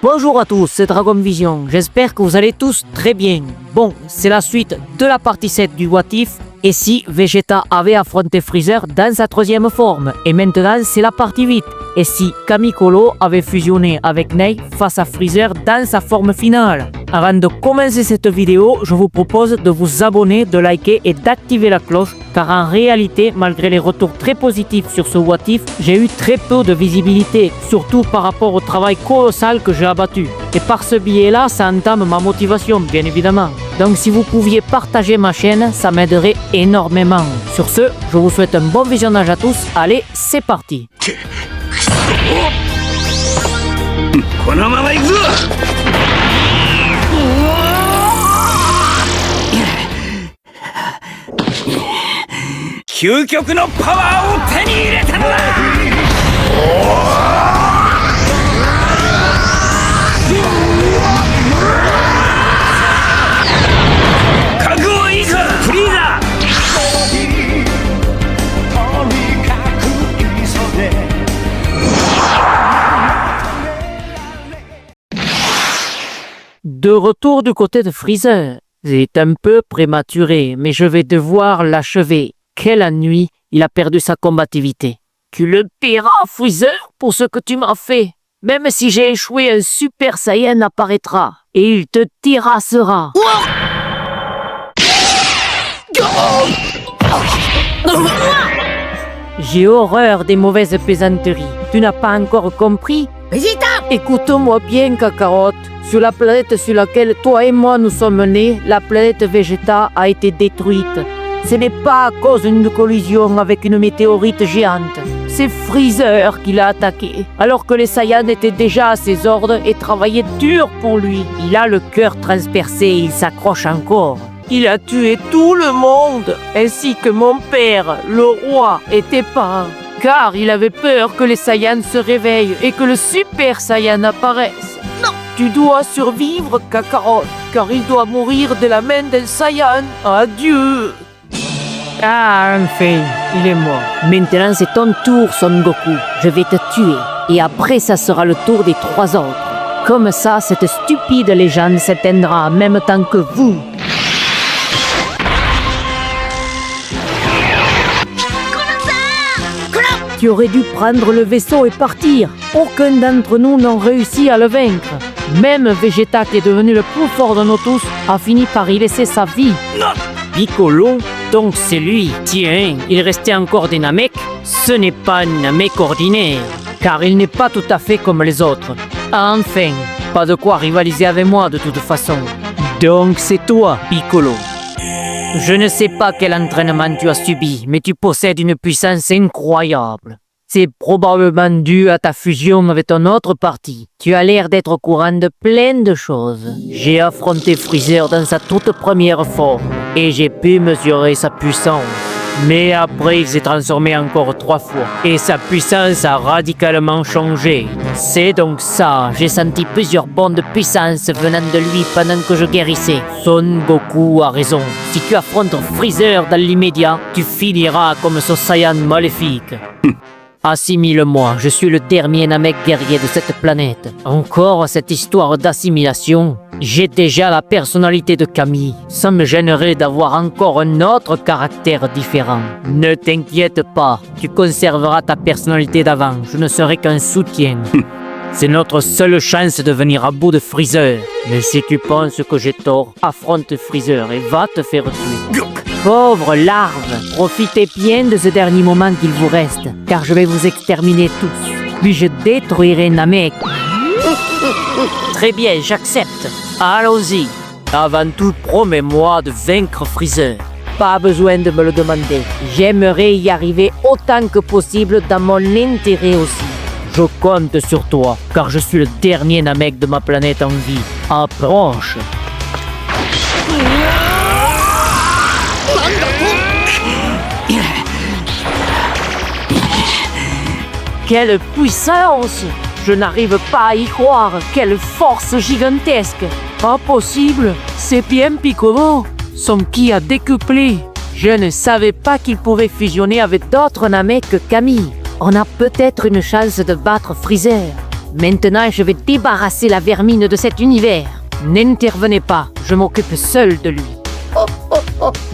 Bonjour à tous, c'est Dragon Vision, j'espère que vous allez tous très bien. Bon, c'est la suite de la partie 7 du What If, et si Vegeta avait affronté Freezer dans sa troisième forme, et maintenant c'est la partie 8. Et si Kamikolo avait fusionné avec Ney face à Freezer dans sa forme finale. Avant de commencer cette vidéo, je vous propose de vous abonner, de liker et d'activer la cloche, car en réalité, malgré les retours très positifs sur ce What If, j'ai eu très peu de visibilité, surtout par rapport au travail colossal que j'ai abattu. Et par ce biais-là, ça entame ma motivation, bien évidemment. Donc si vous pouviez partager ma chaîne, ça m'aiderait énormément. Sur ce, je vous souhaite un bon visionnage à tous. Allez, c'est parti. このまま行くぞ。究極のパワーを手に入れたのだ。覚悟はいいか、フリーザ。De retour du côté de Freezer. C'est un peu prématuré, mais je vais devoir l'achever. Quelle ennui, il a perdu sa combativité. Tu le paieras, Freezer, pour ce que tu m'as fait. Même si j'ai échoué, un Super Saiyan apparaîtra, et il te terrassera. J'ai horreur des mauvaises plaisanteries. Tu n'as pas encore compris? Vegeta! Écoute-moi bien, Kakarot. Sur la planète sur laquelle toi et moi nous sommes nés, la planète Vegeta a été détruite. Ce n'est pas à cause d'une collision avec une météorite géante. C'est Freezer qui l'a attaqué, alors que les Saiyans étaient déjà à ses ordres et travaillaient dur pour lui. Il a le cœur transpercé et il s'accroche encore. Il a tué tout le monde, ainsi que mon père, le roi, et tes parents. Car il avait peur que les Saiyans se réveillent et que le Super Saiyan apparaisse. Non! Tu dois survivre, Kakarot, car il doit mourir de la main d'un Saiyan. Adieu! Ah, enfin, il est mort. Maintenant, c'est ton tour, Son Goku. Je vais te tuer. Et après, ça sera le tour des 3 autres. Comme ça, cette stupide légende s'éteindra en même temps que vous. Tu aurais dû prendre le vaisseau et partir. Aucun d'entre nous n'a réussi à le vaincre. Même Vegeta, qui est devenu le plus fort de nous tous, a fini par y laisser sa vie. Piccolo, donc c'est lui. Tiens, il restait encore des Namek. Ce n'est pas un Namek ordinaire, car il n'est pas tout à fait comme les autres. Enfin, pas de quoi rivaliser avec moi de toute façon. Donc c'est toi, Piccolo. Je ne sais pas quel entraînement tu as subi, mais tu possèdes une puissance incroyable. C'est probablement dû à ta fusion avec ton autre partie. Tu as l'air d'être au courant de plein de choses. J'ai affronté Freezer dans sa toute première forme, et j'ai pu mesurer sa puissance. Mais après, il s'est transformé encore 3 fois, et sa puissance a radicalement changé. C'est donc ça, j'ai senti plusieurs bonds de puissance venant de lui pendant que je guérissais. Son Goku a raison. Si tu affrontes Freezer dans l'immédiat, tu finiras comme ce Saiyan maléfique. Assimile-moi, je suis le dernier Namek guerrier de cette planète. Encore cette histoire d'assimilation. J'ai déjà la personnalité de Kami. Ça me gênerait d'avoir encore un autre caractère différent. Ne t'inquiète pas, tu conserveras ta personnalité d'avant. Je ne serai qu'un soutien. C'est notre seule chance de venir à bout de Freezer. Mais si tu penses que j'ai tort, affronte Freezer et va te faire tuer. Pauvres larves, profitez bien de ce dernier moment qu'il vous reste, car je vais vous exterminer tous. Puis je détruirai Namek. Très bien, j'accepte. Allons-y. Avant tout, promets-moi de vaincre Freezer. Pas besoin de me le demander. J'aimerais y arriver autant que possible dans mon intérêt aussi. Je compte sur toi, car je suis le dernier Namek de ma planète en vie. Approche. Quelle puissance! Je n'arrive pas à y croire. Quelle force gigantesque! Impossible! C'est bien Piccolo! Son ki a décuplé. Je ne savais pas qu'il pouvait fusionner avec d'autres Namek que Kami. On a peut-être une chance de battre Freezer. Maintenant, je vais débarrasser la vermine de cet univers. N'intervenez pas, je m'occupe seul de lui.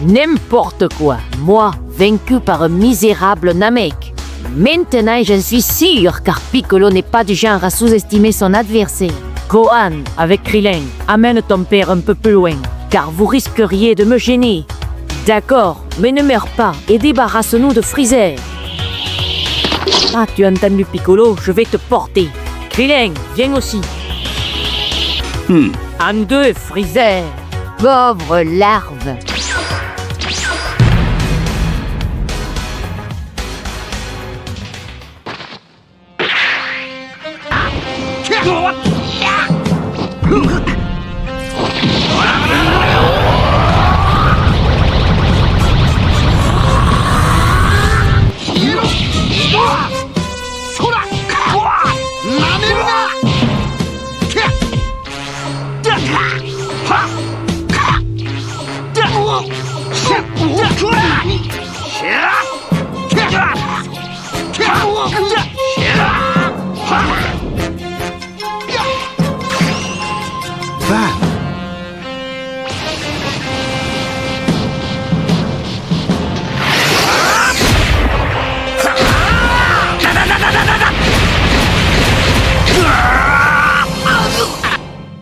N'importe quoi, moi, vaincu par un misérable Namek. Maintenant, je suis sûr, car Piccolo n'est pas du genre à sous-estimer son adversaire. Gohan, avec Krillin, amène ton père un peu plus loin, car vous risqueriez de me gêner. D'accord, mais ne meurs pas et débarrasse-nous de Freezer. Ah, tu as entendu Piccolo, je vais te porter. Krillin, viens aussi. En deux, Freezer. Pauvre larve.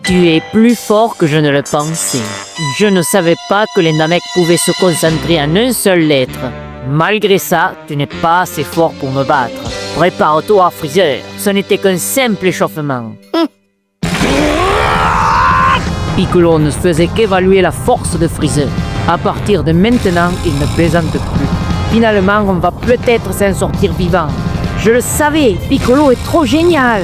Tu es plus fort que je ne le pensais. Je ne savais pas que les Namek pouvaient se concentrer en une seule lettre. Malgré ça, tu n'es pas assez fort pour me battre. Prépare-toi, Freezer. Ce n'était qu'un simple échauffement. Piccolo ne faisait qu'évaluer la force de Freezer. À partir de maintenant, il ne plaisante plus. Finalement, on va peut-être s'en sortir vivant. Je le savais, Piccolo est trop génial.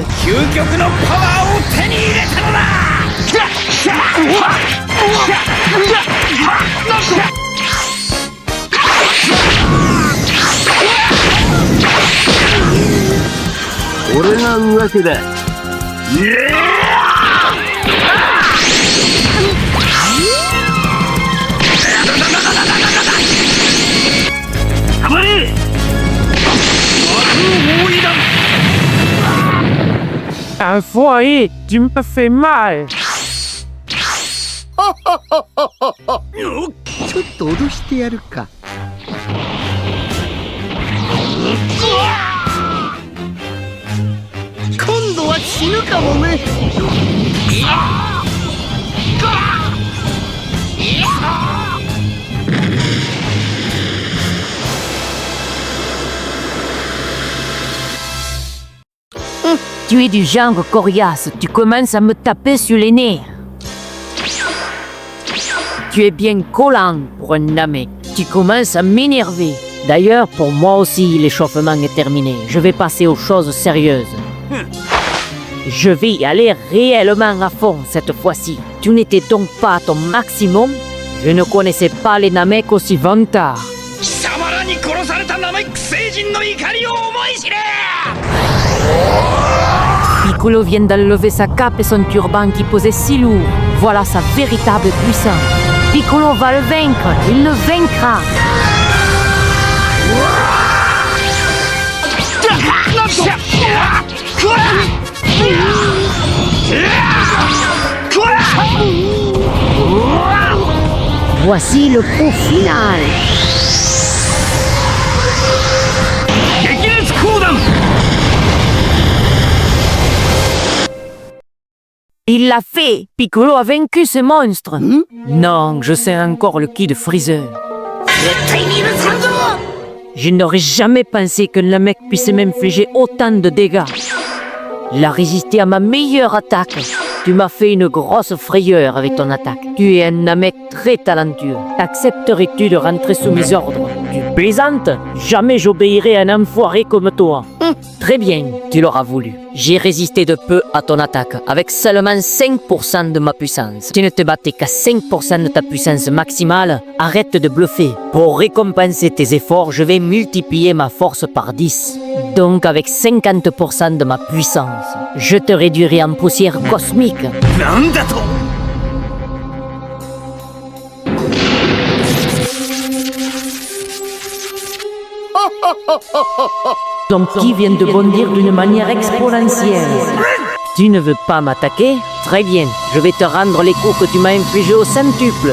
Enfoiré, tu me fais mal. ちょっと脅してやるか。今度は死ぬかもね。Tu es du genre coriace, tu commences à me taper sur les nerfs. Tu es bien collant pour un Namek. Tu commences à m'énerver. D'ailleurs, pour moi aussi, l'échauffement est terminé. Je vais passer aux choses sérieuses. Je vais y aller réellement à fond cette fois-ci. Tu n'étais donc pas à ton maximum? Je ne connaissais pas les Namek aussi vantards. Piccolo vient d'enlever sa cape et son turban qui posait si lourd. Voilà sa véritable puissance. Piccolo va le vaincre, il le vaincra. Voici le coup final. Il l'a fait! Piccolo a vaincu ce monstre! Non, je sais encore le ki de Freezer. Je n'aurais jamais pensé qu'un Namek puisse m'infliger autant de dégâts. Il a résisté à ma meilleure attaque. Tu m'as fait une grosse frayeur avec ton attaque. Tu es un Namek très talentueux. Accepterais-tu de rentrer sous mes ordres? Tu plaisantes? Jamais j'obéirai à un enfoiré comme toi. Très bien, tu l'auras voulu. J'ai résisté de peu à ton attaque, avec seulement 5% de ma puissance. Tu ne te battais qu'à 5% de ta puissance maximale. Arrête de bluffer. Pour récompenser tes efforts, je vais multiplier ma force par 10. Donc avec 50% de ma puissance, je te réduirai en poussière cosmique. Ton ki vient de bondir d'une manière exponentielle. Tu ne veux pas m'attaquer? Très bien, je vais te rendre les coups que tu m'as infligés au centuple.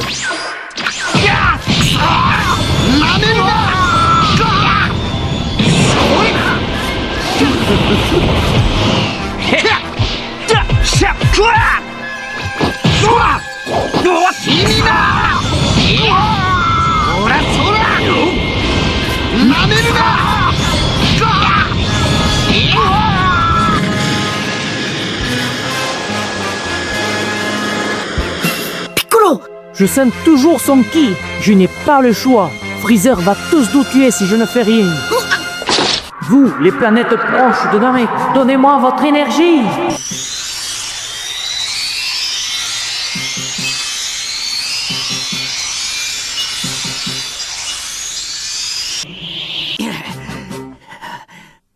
Piccolo! Je sens toujours son ki. Je n'ai pas le choix. Freezer va tous nous tuer si je ne fais rien. Vous, les planètes proches de Namek, donnez-moi votre énergie.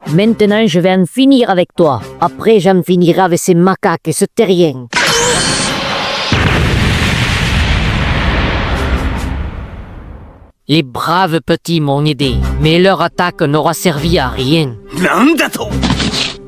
Maintenant, je vais en finir avec toi. Après, j'en finirai avec ces macaques et ce terrien. Les braves petits m'ont aidé, mais leur attaque n'aura servi à rien. Nandato.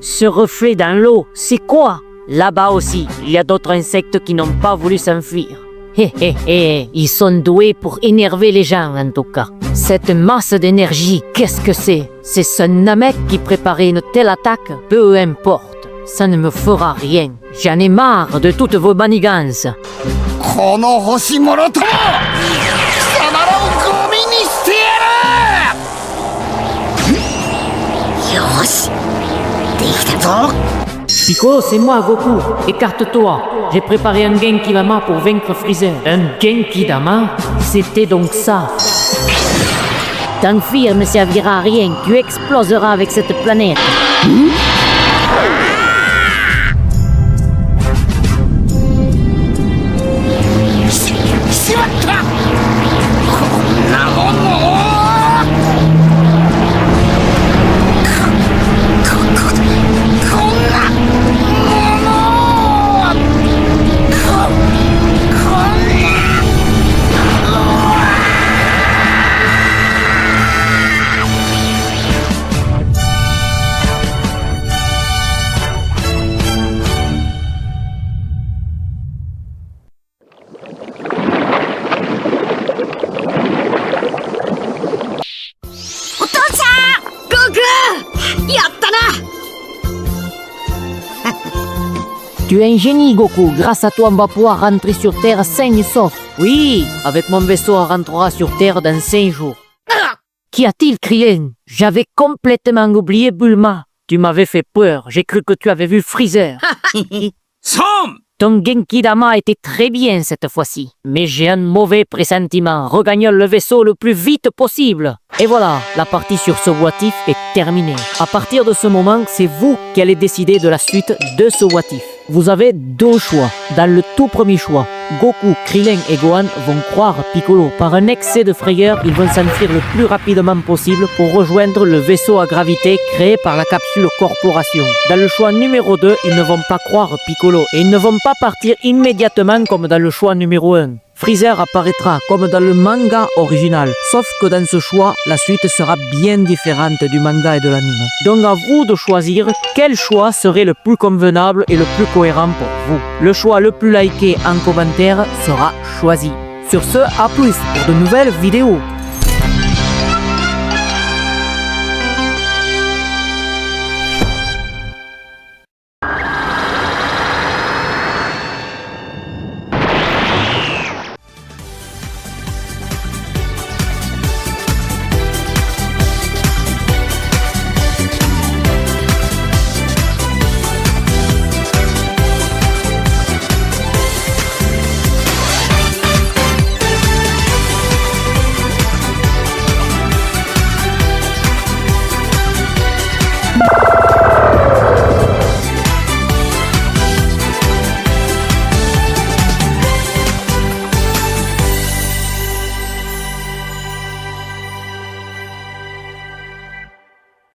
Ce reflet dans l'eau, c'est quoi? Là-bas aussi, il y a d'autres insectes qui n'ont pas voulu s'enfuir. Hé hé hé, ils sont doués pour énerver les gens en tout cas. Cette masse d'énergie, qu'est-ce que c'est? C'est ce Namek qui préparait une telle attaque? Peu importe, ça ne me fera rien. J'en ai marre de toutes vos manigances. この星もろとも貴様らをゴミにしてやる。よし、できたぞ。 Piccolo, c'est moi, Goku. Écarte-toi. J'ai préparé un Genkidama pour vaincre Freezer. Un Genkidama? C'était donc ça. T'enfuir ne servira à rien. Tu exploseras avec cette planète. Tu es un génie, Goku. Grâce à toi, on va pouvoir rentrer sur Terre sain et sauf. Oui, avec mon vaisseau, on rentrera sur Terre dans 5 jours. Qu'y a-t-il, Krillin? J'avais complètement oublié Bulma. Tu m'avais fait peur. J'ai cru que tu avais vu Freezer. Som. Ton Genkidama était très bien cette fois-ci. Mais j'ai un mauvais pressentiment. Regagnons le vaisseau le plus vite possible. Et voilà, la partie sur ce what if est terminée. À partir de ce moment, c'est vous qui allez décider de la suite de ce what if. Vous avez 2 choix. Dans le tout premier choix, Goku, Krillin et Gohan vont croire Piccolo. Par un excès de frayeur, ils vont s'enfuir le plus rapidement possible pour rejoindre le vaisseau à gravité créé par la capsule Corporation. Dans le choix numéro 2, ils ne vont pas croire Piccolo et ils ne vont pas partir immédiatement comme dans le choix numéro 1. Freezer apparaîtra comme dans le manga original, sauf que dans ce choix, la suite sera bien différente du manga et de l'anime. Donc à vous de choisir quel choix serait le plus convenable et le plus cohérent pour vous. Le choix le plus liké en commentaire sera choisi. Sur ce, à plus pour de nouvelles vidéos.